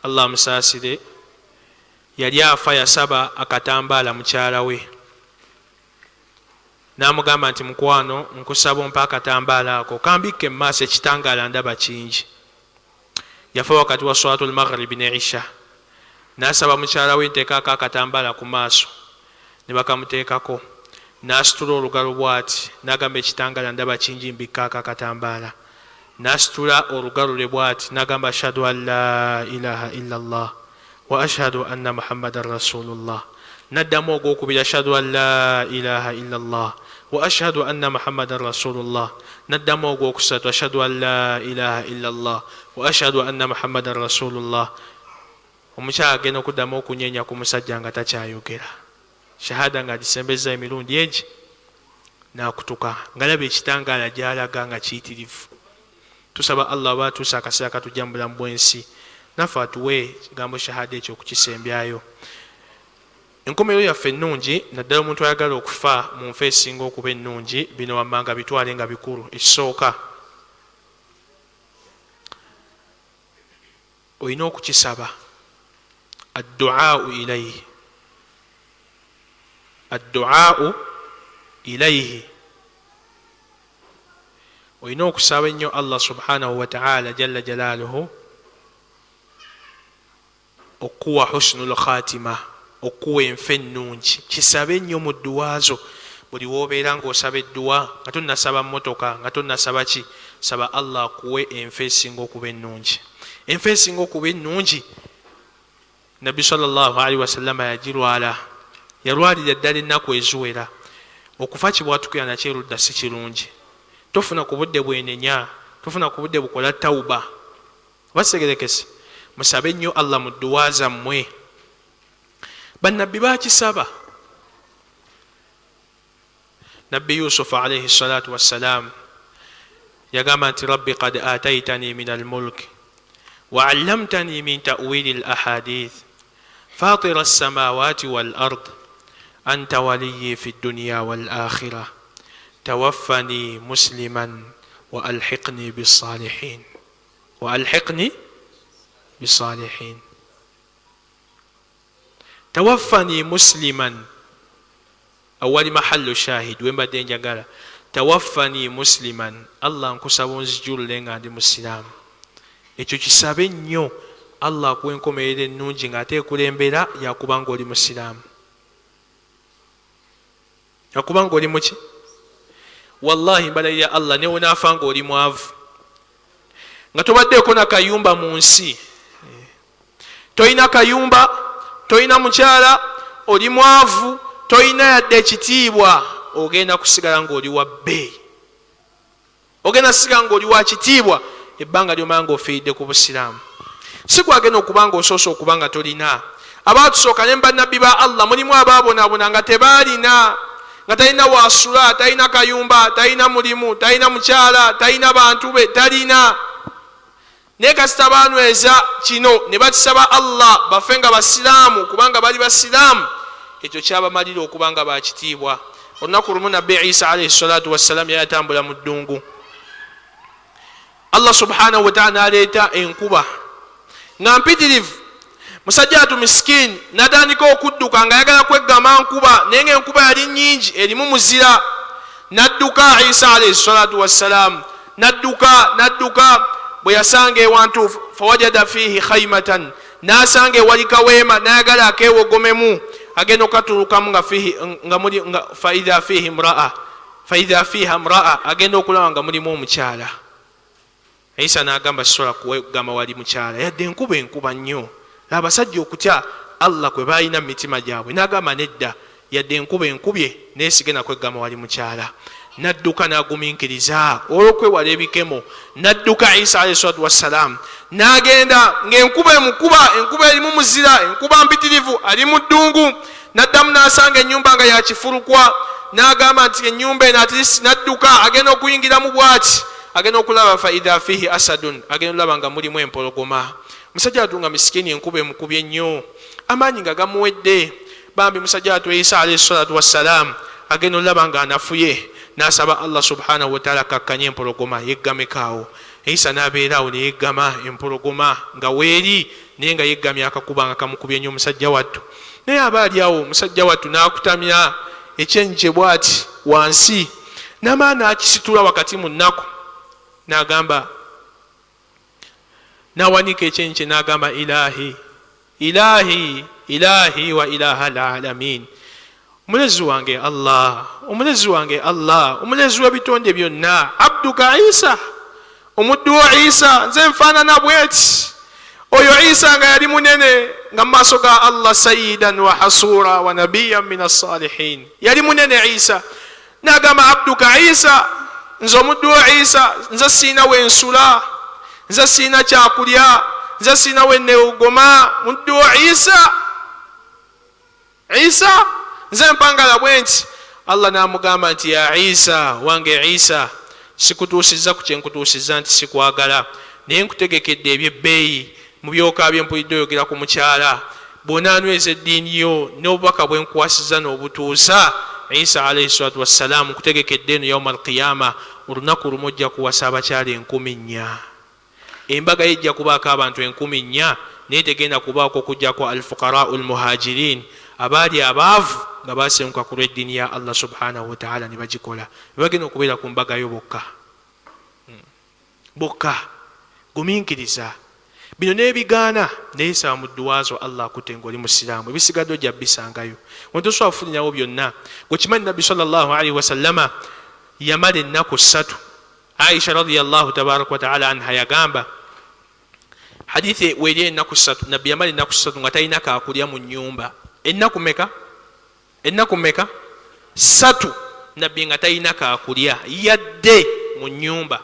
Allah amusaasire yali afa yasaba akatambaala mukyala we n'amugamba nti mukwano nkusaba ompa akatambaala ako kambikke mu maaso ekitangaala ndaba kingi. Yafa wakati wa salatul maghribi ne isha n'asaba mukyala we nteekako akatambaala ku maaso ne bakamuteekako n'asitula olugalo bw'ati n'agamba ekitangaala ndaba kingi mbikkaako akatambaala n'asitula olugalo lwe bw'ati n'agamba ashhadu an la ilaha illa Allah wa ashhadu anna muhammadan rasulullah. N'addamu ogwokubiri ashhadu an la ilaha illa Allah wa ashhadu anna muhammadan rasulullah. N'addamu ogwokusatu ashhadu an la ilaha illa Allah wa ashhadu anna muhammadan rasulullah. Omukyala agenda okuddamu okunyenya ku musajja nga takyayogera shahada nga gisembeza emirundi egi n'akutuka ngalaba ekitangaala gy'alaga nga kiyitirivu. Tusaba Allah batuusa akaseera katujja mu bulamu bw'ensi naffe atuwe ekigambo shahada ekyo okukisembyayo. Enkomerero yaffe ennungi naddala omuntu ayagala okufa mu nfa esinga okuba ennungi bino wammanga bitwale nga bikulu. Ekisooka olina okukisaba adduaau ilayhi. Adduaau ilayhi olina okusaba ennyo Allah subhanahu wa ta'ala jalla jalaluhu okuwa husnul khatima okuwa enfa ennungi. Kisabe ennyo mu dduwaazo buli woobeera ng'osaba edduwa nga tonnasaba mmotoka nga tonnasaba ki saba Allah akuwe enfa esinga okuba ennungi. Enfa esinga okuba ennungi nabbi sallallahu alaihi wasallama yagirwala yalwalira ddala ennaku eziwera. Okufa kibwatukira nakyerudda si kirungi. Tofuna ku budde bwenenya tofuna ku budde bukola tawuba. Basegerekese musabe nnyo Allah mu dduwa zammwe. Bannabbi bakisaba. Nabbi Yusuf alayhi salatu wassalam yagamba nti rabbi qad ataitani min almulk wa allamtani min ta'wili alahadith fatira alsamawati wal ard anta waliyyi fi dunya wal akhirah tawaffani musliman wa alhiqni bisalihin, wa alhiqni bisalihin. Tawaffani musliman awali mahallu shahid wembadde njagala. Tawaffani musliman, Allah nkusaba onzijulule nga ndi musiraamu. Ekyo kisabe nnyo Allah akuwa enkomerero ennungi ng'ate ekulembera yakuba ng'oli musiraamu. Yakuba ng'oli muki? Wallahi mbalalira Allah ne wonaafa ng'oli mwavu, nga tobaddeeko na kayumba mu nsi, toyina kayumba, toyina mukyala, oli mwavu, toyina yadde ekitiibwa, ogenda kusigala ng'oli wa bbeeyi, ogenda kusigala ng'oli wa kitiibwa ebbanga ly'omala ng'ofiiridde ku busiraamu. Si kwagenda okuba ng'osoose okuba nga tolina. Abaatusooka ne bannabbi ba Allah mulimu abaabonaabona nga tebaalina, nga talina waasula, talina kayumba, talina mulimu, talina mukyala, talina bantu be, talina. Naye kasita baanyweza kino ne bakisaba Allah bafe nga basiraamu kubanga bali basiraamu, ekyo kyabamalira okuba nga bakitiibwa. Olunaku lumu Nabbi Isa alayhi salatu wassalamu yali atambula mu ddungu. Allah subhanahu wa ta'ala n'aleeta enkuba nga mpitirivu. Musajja atu miskini n'atandika okudduka nga ayagala kweggama nkuba, naye ng'enkuba yali nnyingi erimu muzira. N'adduka Isa alayhi salatu wassalamu, n'adduka bwe yasanga ewantu fawajada fihi khaymatan, n'asanga ewali kaweema, n'ayagala akeewogomemu agenda okatulukamu nga faidha fiha imra'a, agenda okulaba nga mulimu omukyala. Isa n'agamba sisobola kuwegama wali mukyala, yadde enkuba nnyo. Abasajja okutya Allah kwe balina mu mitima gyabwe, n'agamba nedda, yadde enkuba enkubye naye sigenda kweggama wali mukyala. N'adduka n'agumiikiriza olw'okwewala ebikemo, n'adduka Isa alayhi salatu wassalamu, n'agenda ng'enkuba emukuba, enkuba erimu muzira, enkuba mpitirivu, ali mu ddungu. N'addamu n'asanga ennyumba nga yakifulukwa, n'agamba nti ennyumba eno atirisi, n'adduka agenda okuyingiramu bw'ati, agenda okulaba faidha fihi asadun, agenda olaba nga mulimu empologoma. Musajja atunga misikini enkuba emukubye nnyo, amaanyi nga gamuwedde. Bambi musajja atu Isa alayhi salatu wassalamu agenda olaba nga anafuye, n'asaba Allah subhanahu wa ta'ala kakkanye empologoma yeggamekaawo. Isa n'abeeraawo ne yeggama empologoma nga weeri, naye nga yeggamye akakuba nga kamukubye nnyo musajja wattu. Naye aba ali awo musajja wattu n'akutamya ekyenje bw'ati wansi, n'amaana akisitula wakati mu nnaku, n'agamba, n'awanika ekyenje n'agamba ilahi ilahi ilahi wa ilaha alalamin, omulezi wange Allah, omulezi wange Allah, omulezi w'ebitonde byonna, abduka Isa, omuddu wo Isa, nze nfaanana bweti. Oyo Isa nga yali munene nga mu maaso ga Allah, sayyidan wa hasura wa nabiyan min as-salihin, yali munene Isa. N'agamba abduka Isa, nze omuddu wo Isa, nze siina wensula, nze siina kyakulya, nze siina wenneegoma, muddu wo Isa, Isa nze mpangala bwenti. Allah n'amugamba nti ya Isa, wange Isa, sikutuusiza ku kyenkutuusiza nti sikwagala, naye nkutegekedde ebyebbeeyi mu byoka byempulidde oyogera ku mukyala, bw'onaanyweza eddiini yo n'obubaka bwe nkuwasiza n'obutuusa. Isa alayhi salatu wassalamu nkutegekedde eno yawma alqiyama, olunaku lumu ojja kuwasa abakyala 1,400. Embaga yejja kubaako abantu 1,400, naye tegenda kubaako okujjako alfuqarau almuhajirin, abaali abaavu nga basenguka ku lw'eddiini ya Allah subhanahu wa ta'ala ne bagikola. Bagenda okubeera ku mbaga yo bokka. Gumiikiriza bino n'ebigaana, naye saba mu dduwaazo Allah akutte ng'oli musiraamu, ebisigadde ojja bisangayo. Tosobola kufunirawo byonna. Gwe kimanyi Nabbi sallallahu alaihi wasallama yamala ennaku 3. Aisha radiyallahu tabaraka wa ta'ala anha yagamba, hadithi weeri ennaku 3, Nabbi yamala ennaku 3 nga talina kaakulya mu nnyumba. Ennaku mmeka? 3 Nabbi nga talina kaakulya yadde mu nnyumba.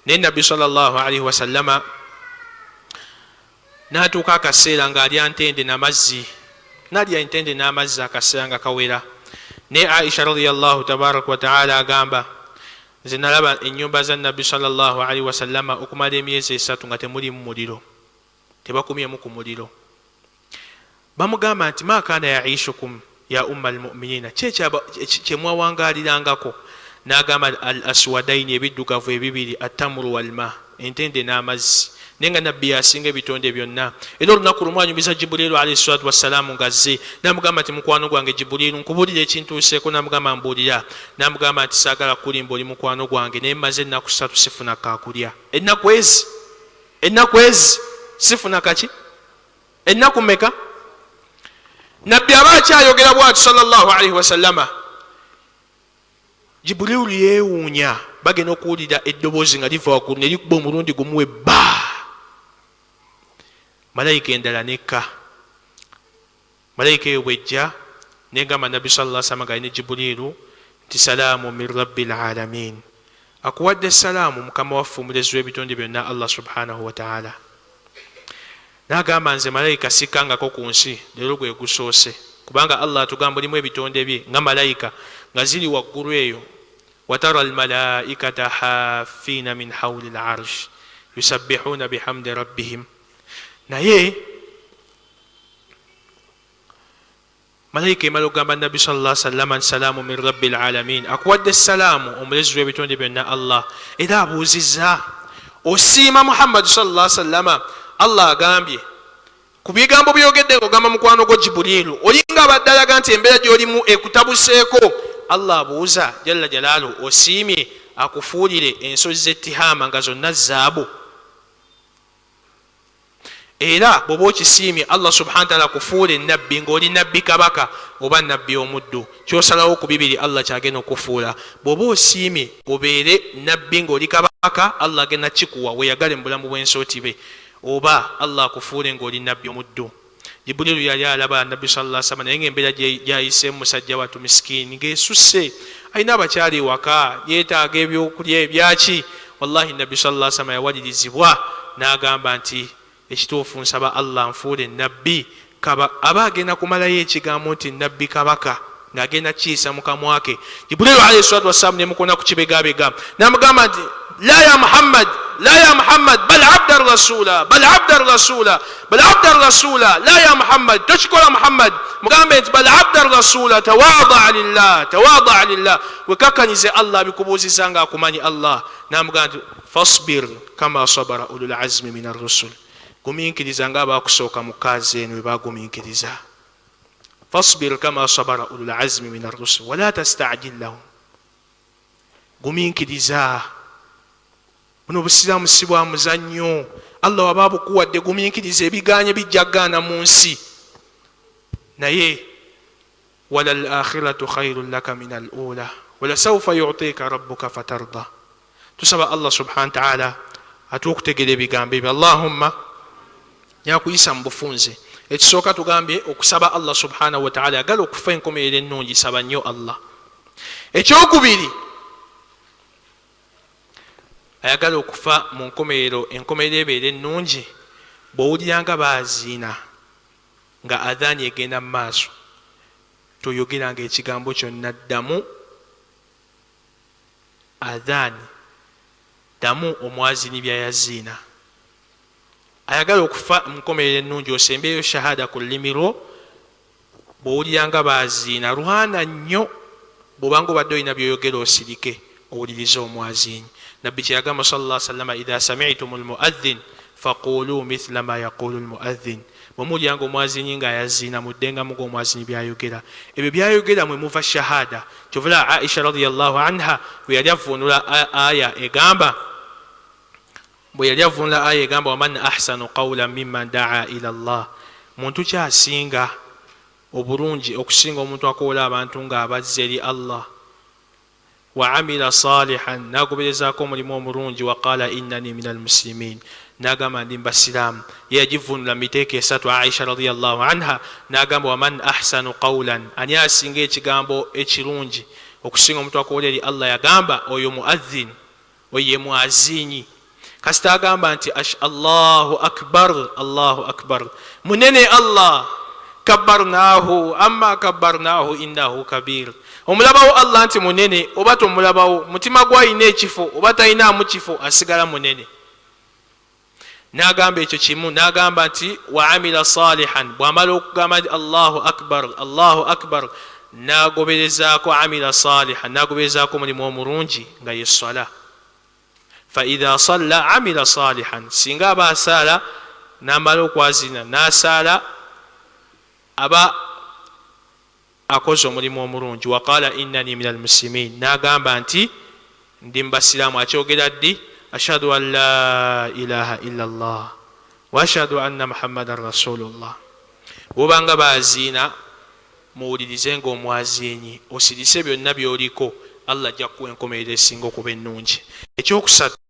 Naye Nabbi sallallahu alaihi wasallama n'atuuka akaseera ng'alya ntende n'amazzi, n'alya entende n'amazzi akaseera nga kawera. Naye Aisha radiyallahu tabaraka wa ta'ala agamba, nze nalaba ennyumba za Nabbi sallallahu alaihi wasallama okumala emyezi 3 nga temulimu muliro, tebakumyemu ku muliro. Bamugamba nti ma kaana yaishukum ya umma almu'minina kyemwawangalirangako n'agamba al aswadaini ebiddugavu ebibiri attamuru walma entende n'amazzi naye nga nabbi yasinga ebitonde byonna. Era olunaku lumu anyumiza Jibuliru alayhi salatu wassalamu ngazze namugamba nti mukwano gwange Jibuliru nkubuulira ekintuuseeko. Namugamba mbuulira. Namugamba nti saagala kulimba oli mukwano gwange naye mmaze ennaku 3 sifuna kakulya. Ennaku ezi sifuna kaki? Ennaku mmeka? Nabbi aba akyayogera bw'ati sallallahu alayhi wasallama, Jibuliru yeewuunya bagenda okuwulira eddoboozi nga liva waggulu ne likuba omulundi gumuwe bba. Malayika endala nekka. Malayika eyo bwejja negamba Nabbi sallallahu alayhi wasallam galina Jibuliru nti salaamu min rabbil alamin, akuwadde salaamu mukama waffe omulezi w'ebitonde byonna Allah subhanahu wa ta'ala. N'agamba nze malayika sikkangako ku nsi leero gwe gusoose, kubanga Allah atugamba olimu ebitonde bye nga malayika nga ziri waggulu eyo. watara almalaikata hafina min hawli larsh yusabbihuna bihamdi rabbihim. Naye malayika emala okugamba Nabbi sallallahu alaihi wasallam salaamu min rabbil alamin, akuwadde salaamu omulezi w'ebitonde byonna Allah. Era abuuzizza osiima Muhammad sallallahu alaihi wasallam, Allah agambye ku bigambo byogedde ng'ogamba mukwano gwo Jibuliru olinga abadde alaga nti embeera gy'olimu ekutabuseeko. Allah abuuza jalla jalaalu osiimye akufuulire ensozi z'ettihama nga zonna zaabu. Era bw'oba okisiimye Allah subhanahu wa ta'ala akufuule nabbi ng'oli nabbi kabaka oba nabbi omuddu, kyosalawo ku bibiri Allah kyagenda okufuula. Bw'oba osiimye obeere nabbi ng'oli kabaka Allah agenda kikuwa weeyagale mu bulamu bw'ensooti be, oba Allah akufuule ng'oli nabbi omuddu. Jibuliru yali alaba Nabbi sallallahu alaihi wasallam naye ng'embeera gy'ayiseemu musajja wattu miskiini ng'esusse, alina abakyali ewaka, yeetaaga ebyokulya ebyaki. Wallahi Nabbi sallallahu alaihi wasallam yawalirizibwa n'agamba nti ekituufu nsaba Allah nfuule nabbi aba agenda kumalayo ekigambo nti nabbi kabaka ng'agenda kiisa mu kamwa ke. Jibuliru alayhi salatu wassalamu ne mukona ku kibegabega n'amugamba nti la ya Muhammad bal abdar rasula la ya Muhammad tochikola Muhammad mugambe nti bal abdar rasula tawada lillah wekakanyize Allah bikubuuziza nga akumanyi Allah. N'amugamba nti fasbir kama sabara ulul azmi min ar-rusul, gumiikiriza nga abakusooka mu kazi eno bwe bagumiikiriza. Fasbir kama sabara ulul azmi min ar-rusul wala tastajil lahum, gumiikiriza. Buno obusiraamu si bwa muzannyo. Allah waba bukuwadde gumiikiriza ebiganye bijja gaana mu nsi. Naye walal akhiratu khairun laka min al-ula wala sawfa yu'tika rabbuka fatarda. Tusaba Allah subhanahu wa ta'ala atukutegera ebigambo ebyo. Allahumma nyakuyisa mu bufunze. Ekisooka tugambye okusaba Allah subhanahu wa ta'ala agala okufa enkomerero ennungi, saba nnyo Allah. Ekyokubiri ayagala okufa mu enkomerero ebeera ennungi, bw'owuliranga baaziina nga adhaani egenda mu maaso toyogeranga ekigambo kyonna, ddamu adhaani, ddamu omwazini byayaziina. Ayagala okufa mu nkomerero ennungi osembeeyo shahada ku lulimi lwo, bw'owuliranga baaziina lwana nnyo, bw'obanga obadde olina byoyogera osirike owulirize omwazini. Nabbi kyeyagamba sallallahu alaihi wasallam idha sami'tum almu'adhdhin faqulu mithla ma yaqulu almu'adhdhin, bwemulyanga omwazini ng'ayaziina muddenga mugo omwazini byayogera. Ebyo byayogera mwe muva shahada. Kyovula Aisha radiyallahu anha bwe yali avunula aya egamba waman ahsanu qawlan mimman da'a ila Allah, muntu kyasinga obulungi okusinga omuntu akoola abantu ng'abazze eri Allah. Wa amila salihan, nagoberezaako omulimu omulungi. Wa qala innani minal muslimin, n'agamba ndi mbasiraamu. Ye yagivunula miteeko esatu Aisha radiyallahu anha n'agamba waman ahsanu qawlan, ani asinga ekigambo ekirungi okusinga omuntu akoola eri Allah? Yagamba oyo muadhin, oyo ye mwazinyi. Kasita agamba nti Allahu akbar, munene Allah, kabbarnahu amma kabbarnahu innahu kabir. Omulabawo Allah nti munene oba tomulabawo, mutima gw'alina ekifo oba talinaamu kifo, asigala munene. n'agamba ekyo kimu, n'agamba nti wa amila salihan, bw'amala okugamba nti allahu akbar allahu akbar, n'agoberezaako amila salihan, n'agoberezaako omulimu omulungi nga ye sala. fa idha salla amila salihan, singa aba asaala n'amala okwazina n'asaala aba akoze omulimu omulungi. waqala innani min almuslimin, n'agamba nti ndi mubasiraamu. akyogera ddi? ashhadu an la ilaha illa allah wa ashhadu anna muhammadan rasulullah. bwobanga baziina muwulirize nga omwaziinyi, osirise byonna byoliko, allah ajja kuwa enkomerero esinga okuba ennungi. ekyokusatu